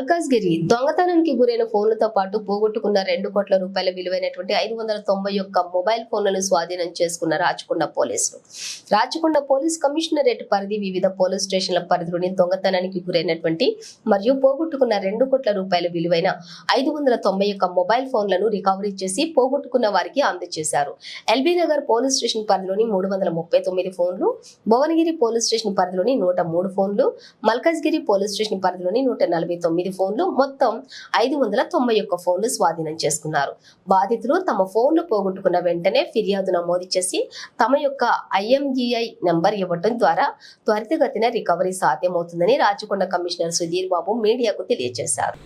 మల్కాజ్గిరి దొంగతనానికి గురైన ఫోన్లతో పాటు పోగొట్టుకున్న 2 కోట్ల రూపాయల విలువైనటువంటి 591 మొబైల్ ఫోన్లను స్వాధీనం చేసుకున్న రాచకొండ పోలీసులు. రాచకొండ పోలీస్ కమిషనరేట్ పరిధి వివిధ పోలీస్ స్టేషన్ల పరిధిలోని దొంగతనానికి గురైనటువంటి మరియు పోగొట్టుకున్న 2 కోట్ల రూపాయల విలువైన 591 మొబైల్ ఫోన్లను రికవరీ చేసి పోగొట్టుకున్న వారికి అందజేశారు. ఎల్బీ నగర్ పోలీస్ స్టేషన్ పరిధిలోని 339 ఫోన్లు, భువనగిరి పోలీస్ స్టేషన్ పరిధిలోని 103 ఫోన్లు, మల్కాజ్గిరి పోలీస్ స్టేషన్ పరిధిలోని 149 ఫోన్లు, మొత్తం 591 ఫోన్లు స్వాధీనం చేసుకున్నారు. బాధితులు తమ ఫోన్లు పోగొట్టుకున్న వెంటనే ఫిర్యాదు నమోదు చేసి తమ యొక్క IMEI నంబర్ ఇవ్వడం ద్వారా త్వరితగతిన రికవరీ సాధ్యమవుతుందని రాచకొండ కమిషనర్ సుధీర్ బాబు మీడియాకు తెలియజేశారు.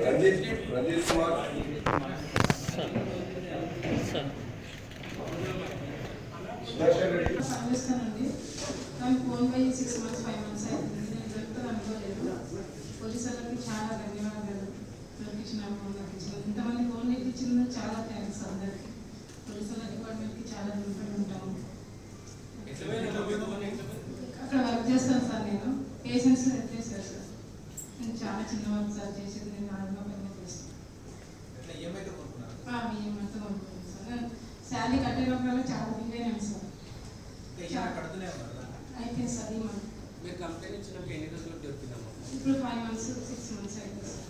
राजेश ఫోన్ పై 6 months 5 months అవుతుంది. నేను చెప్తాను అనుకోలేదు. పోలీసులకి చాలా ధన్యవాదాలు. ఇంతమంది ఫోన్ ఇచ్చింది చాలా థ్యాంక్స్ అందరికి. పోలీసుల డిపార్ట్మెంట్కి చాలా రుణపడి ఉంటాము. అక్కడ వర్క్ చేస్తాను సార్, నేను పేషెంట్స్ హెల్ప్ చేశాను సార్. నేను చాలా చిన్న వర్క్ సార్ చేసేది, నేను నార్మల్గా పని చేస్తాను. ఈఎంఐతో కొనుక్కున్నాను సార్. శాలరీ కట్టేటప్పుడు చాలా బిల్ అయినాను సార్. అయిపోయింది సార్. ఈ మంత్ మీరు కంప్లైంట్ ఇచ్చినప్పుడు ఎన్ని రోజులు దొరికిందమ్మా? ఇప్పుడు 5 months 6 months అయిపోయింది సార్.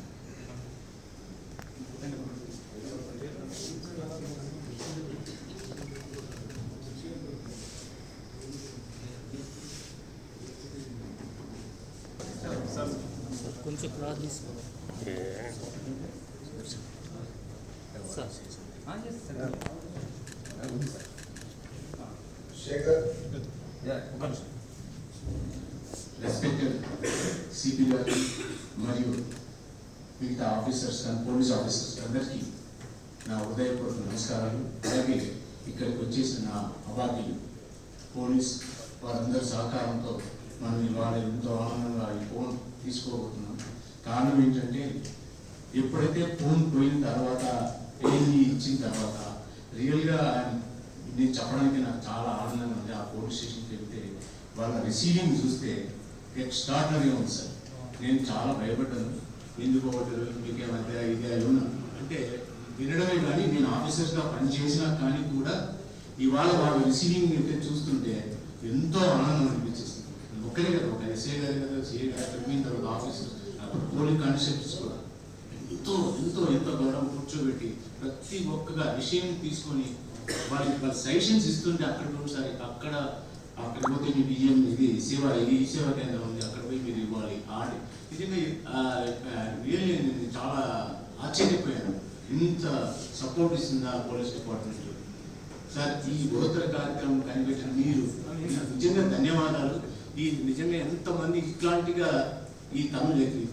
కొంచెం క్లాత్ తీసుకో శేఖర్. రెస్పెక్టెడ్ సిపి గారు మరియు మిగతా ఆఫీసర్స్ అండ్ పోలీస్ ఆఫీసర్స్ అందరికీ నా హృదయపూర్వక నమస్కారాలు. అలాగే ఇక్కడికి వచ్చేసిన నా అవార్డులు పోలీస్ వారందరి సహకారంతో మనం ఇవాళ ఎంతో ఆనందంగా ఈ ఫోన్ తీసుకోబోతున్నాం. కారణం ఏంటంటే ఎప్పుడైతే ఫోన్ పోయిన తర్వాత ఏది ఇచ్చిన తర్వాత రియల్గా నేను చెప్పడానికి నాకు చాలా ఆనందంగా ఉంది. ఆ పోలీస్ స్టేషన్కి వెళ్తే వాళ్ళ రిసీవింగ్ చూస్తే ఎక్స్ట్రాడినరీగా ఉంది సార్. నేను చాలా భయపడ్డాను. ఎందుకు మీకేమద్దా ఇదే ఏమన్నా అంటే వినడమే కానీ నేను ఆఫీసర్స్గా పనిచేసినా కానీ కూడా ఇవాళ వాళ్ళు రిసీవింగ్ చూస్తుంటే ఎంతో ఆనందం అనిపించేస్తుంది. ఒక్కరే కదా, ఒక ఎస్ఐ గారు కదా, సిఐ గారు చెప్పిన తర్వాత ఆఫీసర్, అప్పుడు పోలింగ్ కానిస్టేబుల్స్ కూడా ఎంతో ఎంతో ఎంతో గౌరవం కూర్చోబెట్టి ప్రతి ఒక్క విషయం తీసుకొని వాళ్ళ సజెషన్స్ ఇస్తుంటే అక్కడ పోతే మీ బియ్యం ఇది సేవ, ఈ సేవా కేంద్రం ఉంది, అక్కడ పోయి మీరు ఇవ్వాలి ఆడి. నిజంగా రియల్లీ నేను చాలా ఆశ్చర్యపోయాను, ఇంత సపోర్ట్ ఇస్తుందా పోలీస్ డిపార్ట్మెంట్. సార్, ఈ బృహత్తర కార్యక్రమం కనిపెట్టిన మీరు నిజంగా ధన్యవాదాలు. ఈ నిజంగా ఎంతమంది ఇట్లాంటిగా ఈ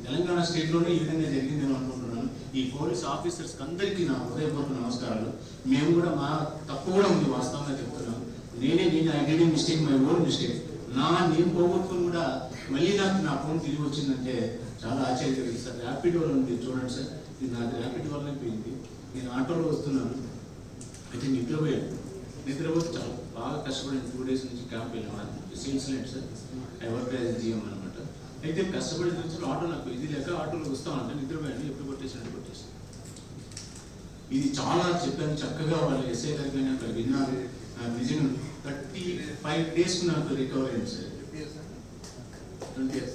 తెలంగాణ స్టేట్లోనే ఈ విధంగా జరిగిందని అనుకుంటున్నాను. ఈ పోలీస్ ఆఫీసర్స్కి అందరికీ నా హృదయపూర్వక నమస్కారాలు. మేము కూడా మా తప్పు కూడా ఉంది, వాస్తవంగా చెప్తున్నాం. నేను I did mistake, my own mistake. నేను పోగొట్టుకుని కూడా మళ్ళీ నాకు నా ఫోన్ తిరిగి వచ్చిందంటే చాలా ఆశ్చర్యకరం సార్. ర్యాపిడ్ వల్ల ఉంది చూడండి సార్, ఇది నాకు ర్యాపిడ్ వల్లనే పోయింది. నేను ఆటోలో వస్తున్నాను, అయితే నిద్రపోతే చాలా బాగా కష్టపడిన 2 days నుంచి క్యాంప్ వెళ్ళాను. Sales line sir, I work as GM అనమాట. అయితే కష్టపడిన నుంచి ఆటో నాకు ఇది లేక ఆటోలో వస్తామంటే నిద్రపోయాను, ఎప్పుడు కొట్టేసాను. ఇది చాలా చెప్పాను చక్కగా. వాళ్ళు ఎస్ఐ గారికి అక్కడ విన్నారు. నిజంగా 35 days నాకు రికవర్ అయింది సార్. 20 years.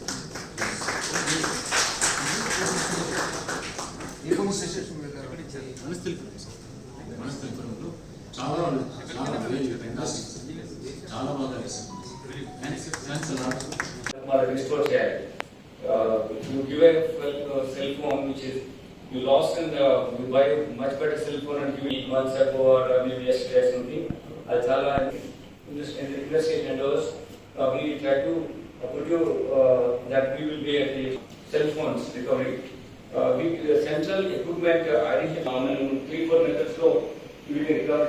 మనస్థితిలో చాలా చాలా బాగా restore that. You give a cell phone which is you lost and you buy a much better cell phone and give it months ago or maybe yesterday or something. That's all investigation endeavors. We try to put you that we will be at the cell phones recovery. We central equipment identification 3-4 methods low. We will recover.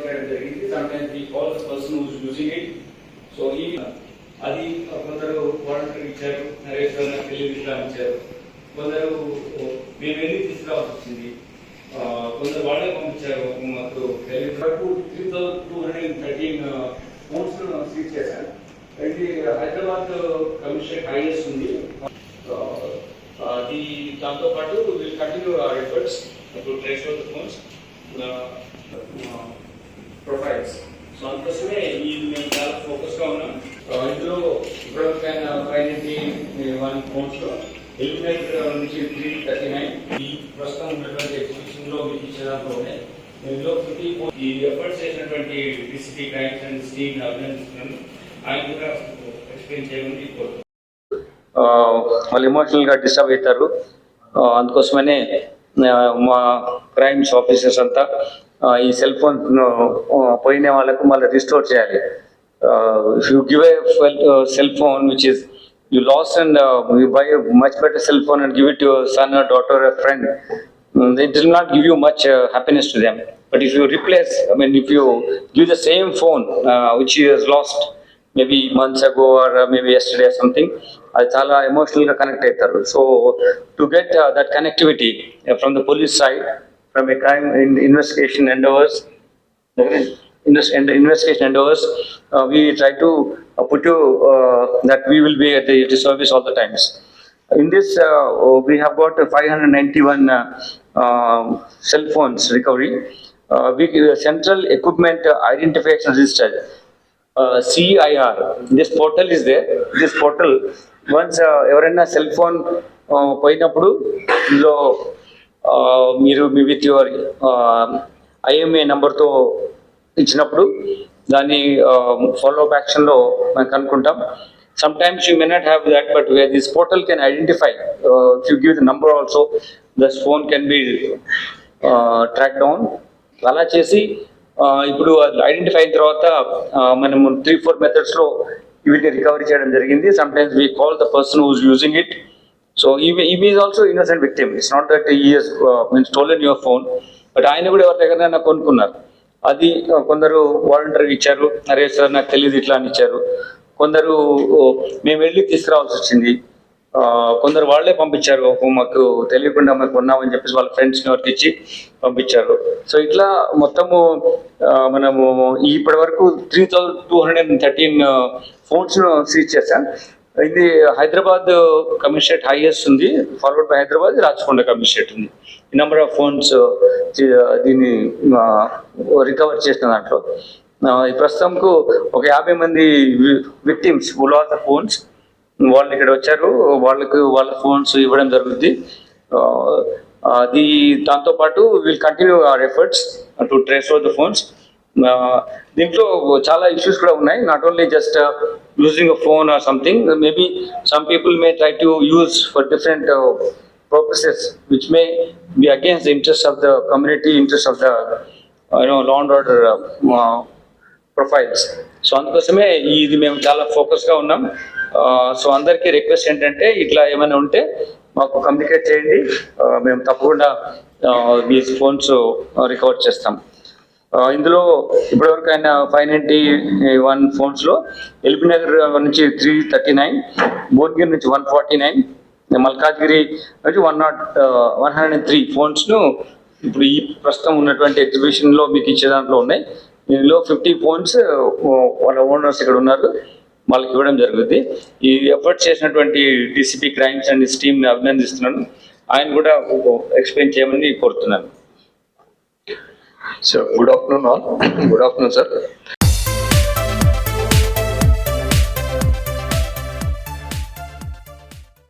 Sometimes we call the person who is using it. So అది కొందరు volunteer ఇచ్చారు, నరేష్ గారు నాకు తెలియదు ఇట్లా ఇచ్చారు. కొందరు మేము వెళ్ళి తీసుకురావాల్సి వచ్చింది, కొందరు వాళ్ళే పంపించారు. మాకు వరకు 3,213 ఫోన్స్ సీజ్ చేశారు. ఇది హైదరాబాద్ కమిషనర్ హైయెస్ట్ ఉంది. అది దాంతో పాటు will continue our efforts to trace out the phones profiles. So అందుకోసమే ఈ మేము చాలా ఫోకస్గా ఉన్నాం. ఇందులో ఇప్పుడు 591 ఫోన్స్లో ఎలిమినేట్ నుంచి 339 ఈ ప్రస్తుతం ఉన్నటువంటి ఎగ్జిబిషన్లో మీకు ఇచ్చేదాంట్లోనే ఇందులో 54 ఈ ఎఫర్ట్స్ చేసినటువంటి డిసిటీ క్రైమ్స్ అండ్ స్టీమ్ అభినందిస్తున్నాను. ఆయన కూడా ఎక్స్ప్లెయిన్ చేయమని కోరుతున్నాను. వాళ్ళు ఎమోషనల్గా డిస్టర్బ్ అవుతారు. అందుకోసమనే మా క్రైమ్స్ ఆఫీసర్స్ అంతా ఈ సెల్ ఫోన్ పోయిన వాళ్ళకు మళ్ళీ రిస్టోర్ చేయాలి. If you give a cell phone which is you lost and you buy a much better cell phone and give it to your son or daughter or a friend, it will not give you much happiness to them. But if you replace, if you give the same phone which he has lost maybe months ago or maybe yesterday or something, అది చాలా ఎమోషనల్గా connect అవుతారు. So to get that connectivity from the police side, from A crime investigation endeavors, we try to put you that we will be at the service all the times. In this, we have got 591 cell phones recovery. We Central Equipment Identification Register, CIR. This portal is there. This portal, once ఎవరైనా cell phone పోయినప్పుడు ఇందులో మీరు with your IMA నెంబర్తో ఇచ్చినప్పుడు దాన్ని follow up యాక్షన్లో మనం కనుక్కుంటాం. Sometimes you may not have that, but where this portal can identify, if you give the number also, this phone can be tracked down. అలా చేసి ఇప్పుడు ఐడెంటిఫై అయిన తర్వాత మనము 3-4 మెథడ్స్లో వీటిని రికవరీ చేయడం జరిగింది. Sometimes we call the person who is using it. So he is also innocent victim. It's not that he has stolen your phone, but ఆయన కూడా ఎవరి దగ్గర కొనుక్కున్నారు. అది కొందరు వాలంటీర్కి ఇచ్చారు, అరే సార్ నాకు తెలియదు ఇట్లా అని ఇచ్చారు. కొందరు మేము వెళ్ళి తీసుకురావాల్సి వచ్చింది. కొందరు వాళ్ళే పంపించారు, మాకు తెలియకుండా మాకు కొన్నామని చెప్పేసి వాళ్ళ ఫ్రెండ్స్ని ఎవరికి ఇచ్చి పంపించారు. సో ఇట్లా మొత్తము మనము ఇప్పటి వరకు 3,213 ఫోన్స్ను సీజ్ చేశాం. ఇది హైదరాబాద్ కమిషనరేట్ హైయెస్ట్ ఉంది, followed by Hyderabad, Rachakonda commissionerate ఉంది. ఈ నెంబర్ ఆఫ్ ఫోన్స్ దీన్ని రికవర్ చేసిన దాంట్లో ఈ ప్రస్తుతంకు ఒక 50 మంది victims who last the phones వాళ్ళు ఇక్కడ వచ్చారు. వాళ్ళ ఫోన్స్ ఇవ్వడం జరుగుతుంది. అది దాంతోపాటు will continue our efforts to trace out the phones. దీంట్లో చాలా ఇష్యూస్ కూడా ఉన్నాయి. Not only just using a phone or something, maybe some people may try to use for different purposes which may be against the interest of the community, interest of the law and order profiles. So అందుకోసమే ఇది మేము చాలా ఫోకస్గా ఉన్నాం. So అందరికీ request ఏంటంటే ఇట్లా ఏమైనా ఉంటే మాకు కమ్యూనికేట్ చేయండి, మేము తప్పకుండా మీ ఫోన్స్ రికవర్ చేస్తాం. ఇందులో ఇప్పటివరకు అయిన 591 ఫోన్స్లో ఎల్బీ నగర్ నుంచి 339, భువనగిరి నుంచి 149, మల్కాజ్గిరి నుంచి 103 ఫోన్స్ను ఇప్పుడు ఈ ప్రస్తుతం ఉన్నటువంటి ఎగ్జిబిషన్లో మీకు ఇచ్చే దాంట్లో ఉన్నాయి. దీనిలో 50 ఫోన్స్ వాళ్ళ ఓనర్స్ ఇక్కడ ఉన్నారు, వాళ్ళకి ఇవ్వడం జరుగుతుంది. ఈ ఎఫర్ట్ చేసినటువంటి డీసీపీ క్రైమ్స్ అండ్ టీమ్ని అభినందిస్తున్నాను. ఆయన కూడా ఎక్స్ప్లెయిన్ చేయమని కోరుతున్నాను. So, good afternoon all. Good afternoon, sir.